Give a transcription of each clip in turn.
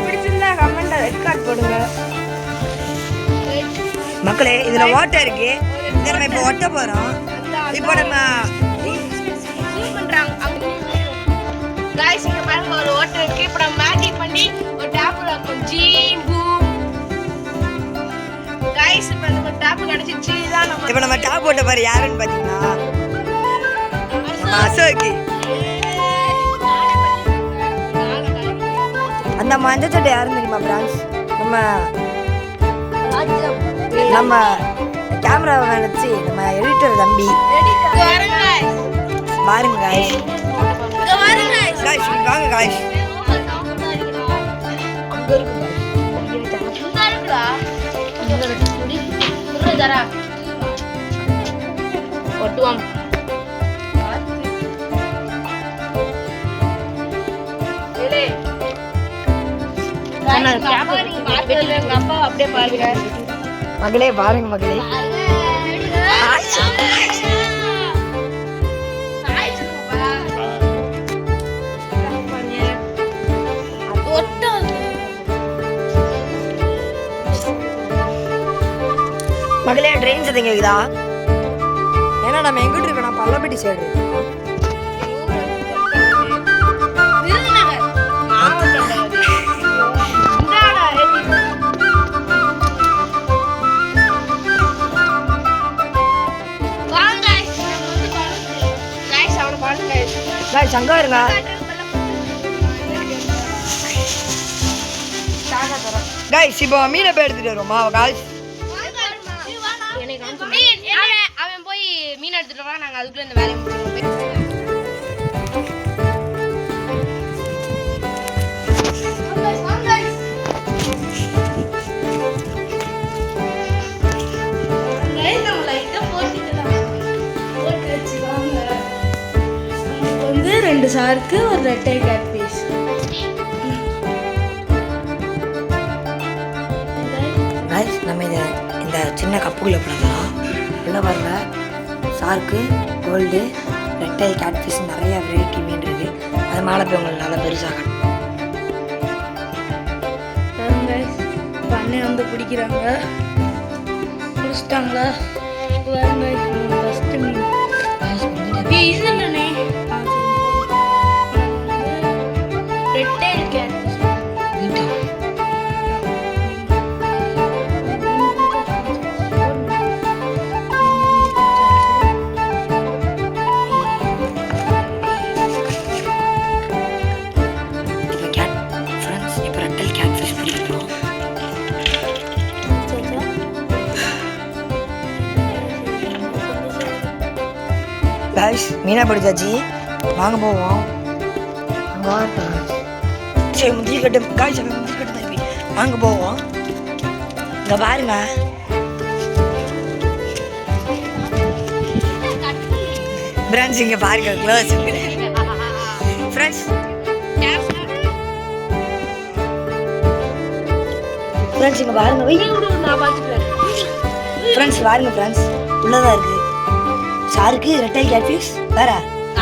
பிடிச்சிருந்தா comment red card போடுங்க மக்களே. இதுல ஓட்டை இருக்கு, இதை நம்ம இப்போ ஒட்ட போறோம். இப்போ நம்ம गाइस இங்க பாருங்க ஒரு ஓட்டை இருக்கு. இப்போ நம்ம மேஜிக் பண்ணி ஒரு டாப் வைப்போம். ஜீம் பூம். गाइस இப்போ நம்ம டாப் கிடைச்சிச்சு. இதான் நம்ம இப்போ நம்ம டாப் போட்ட பாரு யாருன்னு பாத்தீங்கன்னா நம்ம அசோகி. அந்த மஞ்சள் சட்டை யாருன்னு தெரியுமா பிரான்ஸ்? நம்ம கேமராவை நினைச்சு நம்ம எடிட்டர் தம்பி பாருங்க गाइस. गाइस வாங்க गाइस. ஒட்டுவாம் அப்பா அப்படியே பாருங்க மகளே, பாருங்க மகளே. மகளே ட்ரெயின் சத்தம் கேக்குதா? ஏன்னா நம்ம எங்கிட்டு இருக்கோம், பள்ளப்பட்டி சைடு. சங்கா இருங்க. गाइस இப்போ மீனை போய் எடுத்துட்டு வருவோமா गाइस? அவன் போய் மீன் எடுத்துட்டு வா, நாங்க அதுக்குள்ள இந்த வேலையை முடிச்சிடுவோம். ரெண்டு சாருக்கு ஒரு ரெட்டை கேட் பீஸ். गाइस நம்ம இந்த சின்ன கப்புக்குள்ள போடலாம். உள்ள பாருங்க, சார்க்கு, கோல்டு, ரெட்டை, கேட் ஃபிஷ், நிறைய வெரைட்டி மீன் இருக்கு. அது மேலே போய் உங்களுக்கு நல்லா பெருசாக பண்ணை வந்து பிடிக்கிறாங்க. பிடிச்சிட்டாங்களா? ஃபஸ்ட்டு மீன் இது இல்லைண்ணே, ரெட்டை கேட் गाइस மீனா பிடிச்சாச்சு, வாங்க போவோம். சரி முந்திரி கட்டு गाइस, முந்திரி கட்டு தம்பி, வாங்க போவோம். இங்க பாருங்க பிரான்ஸ், இங்க பாருங்க க்ளோஸ் ஃப்ரெண்ட்ஸ். ஃப்ரெண்ட்ஸ் இங்க பாருங்க, நான் பார்த்துக்கிறேன். ஃப்ரெண்ட்ஸ் பாருங்க ஃப்ரெண்ட்ஸ், உள்ளதா இருக்கு. சாருக்கு ரெட்டை கேட் ஃபிஷ், வேற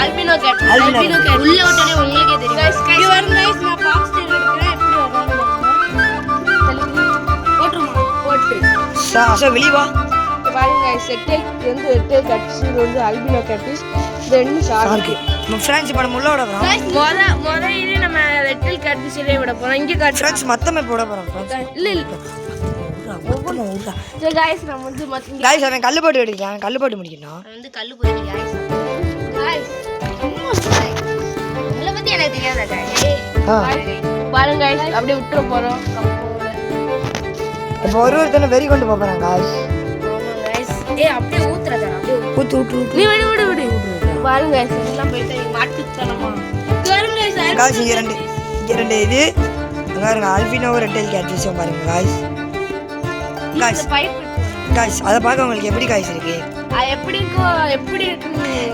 அல்பினோ கேட். அல்பினோ கேட் உள்ள விட்டனே உங்களுக்கே தெரியும். गाइस இங்க வாங்க गाइस, நான் பாக்ஸ் எடுக்கிறேன். எப்படி வரான்னு பாருங்க. போட்டு சோ வெளிய வா. பாருங்க गाइस, ரெட்டை கேட் ஃபிஷ், இது வந்து அல்பினோ கேட் ஃபிஷ், இது ரெண்டு சாருக்கு. நம்ம ஃப்ரெண்ட்ஸ் இப்ப நம்ம உள்ள விட போறோம். மொத இது நம்ம ரெட்டை கேட் ஃபிஷ்லயே விட போறோம். இங்க காட் ஃப்ரெண்ட்ஸ் மொத்தமே போட போறோம் ஃப்ரெண்ட்ஸ். இல்ல சரி गाइस, நம்ம வந்து மொத்தம் गाइस அவன் கல்லு போட்டு அடிக்கலாம், கல்லு போட்டு முடிக்கணும். வந்து கல்லு போடுங்க गाइस. உங்களை பத்தி எனக்கு தெரியாதா गाइस? பாருங்க गाइस, அப்படியே விட்டுற போறோம் கப்போட. இப்போ ஒருத்தனை வெறி கொண்டு போறாங்க गाइस. ஆமா गाइस, அப்படியே ஊத்துறதா, அப்படியே ஊத்து. நீ விடு. பாருங்க गाइस, எல்லாம் போயிட்டு மாட்டுச்சனமா. பாருங்க गाइस இங்க ரெண்டு இது பாருங்க, அல்பினோ ரெட்டை கேட் ஃபிஷ் பாருங்க गाइस. गाइस அத பார்க்க உங்களுக்கு எப்படி गाइस இருக்கு? எப்படி இருக்கு?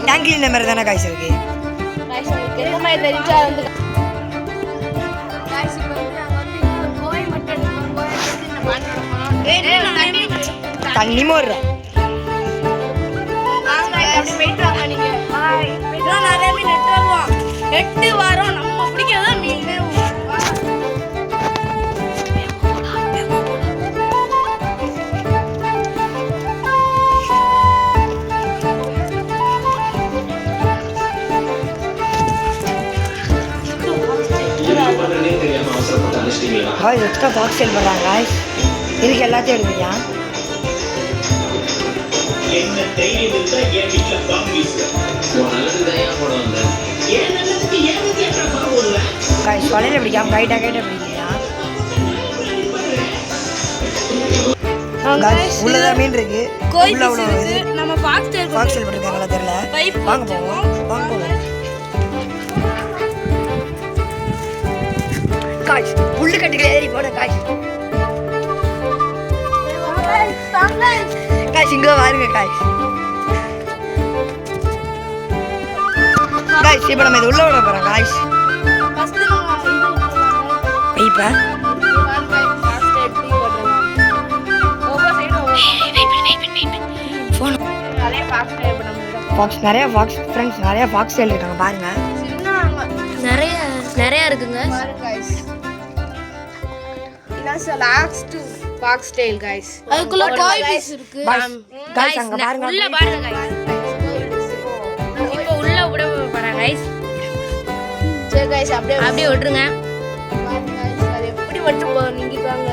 டேங்க்லி நம்பர் தான गाइस இருக்கு. गाइस உங்களுக்கு என்ன மாதிரி தெரிஞ்சா வந்து गाइस இப்போ வந்து நாங்க வந்து கோய் மட்டும் கோய் எடுத்து இந்த பாட்டோட போறோம். தண்ணி மோர்ற. வாங்க गाइस, அப்படி போயிட்டு வாங்க நீங்க. 8 வாரம் நம்ம பிடிக்காத மீன் காய்ஸ் எக்ஸ்ட்ரா பாக்ஸ் சேல் பண்ணுறாங்க காய்ஸ். இதுக்கு எல்லாத்தையும் எடுத்துக்கியா காய்ஸ் வலையில் பிடிக்காம கைட்டாக பிடிக்கலையா உள்ளதான் மீன் இருக்கு. உள்ள அவ்வளோ நம்ம பாக்ஸ் சேல் பண்ணிருக்காங்களா தெரியல. வாங்க போவோம் வாங்க போவோம் காய்ஸ். புல்லு கட்டுக்கு ஏறி போன காய்ஸ். காய்ஸ் இங்க பாருங்க காய்ஸ். காய்ஸ் இப்போ நம்ம இது உள்ள விட போறோம் காய்ஸ். இப்ப ஃபாக்ஸ் நிறைய ஃபாக்ஸ் ஃப்ரெண்ட்ஸ் நிறைய ஃபாக்ஸ் சேல் இருக்காங்க பாருங்க. நிறைய இருக்குங்க. Last box tail guys. அதுக்குள்ள கோய் பீஸ் இருக்கு. गाइस அங்க பாருங்க. உள்ள பாருங்க गाइस. இப்போ உள்ள விட போறேன் गाइस. சரி गाइस அப்படியே விட்டுருங்க. பாருங்க गाइस அது எப்படி வட்டு போ நீங்க வாங்க.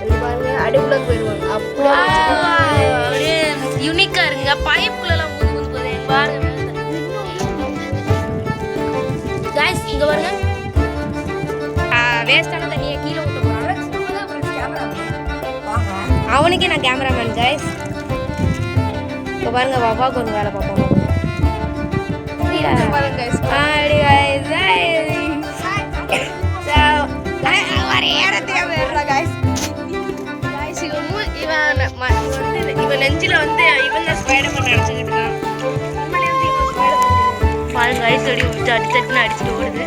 எல்லாம் பாருங்க அடிக்குள்ள போயிடுவாங்க. அப்படியே யூனிக்கா இருக்குங்க. பைப்புக்குள்ள எல்லாம் ஊந்து போதே பாருங்க. गाइस இங்க பாருங்க. வேஸ்டான தண்ணியை கீழே ஊத்த போறாங்க. அவனுக்கே நான் கேமராமேன் गाइस. இப்போ பாருங்க பாப்பாக்கு ஒரு வேலை பாப்போம். பாருங்க गाइस. ஆடி गाइस. ஒரே இடத்துல வேறடா गाइस. गाइस இவன் நெஞ்சில வந்து இவன் தான் ஸ்பைடர்மேன் நினைச்சிட்டு இருக்கான். நம்மளே வந்து இவன் ஸ்பைடர்மேன். பாருங்க गाइस அடி அடிச்சிட்டு ஓடுது.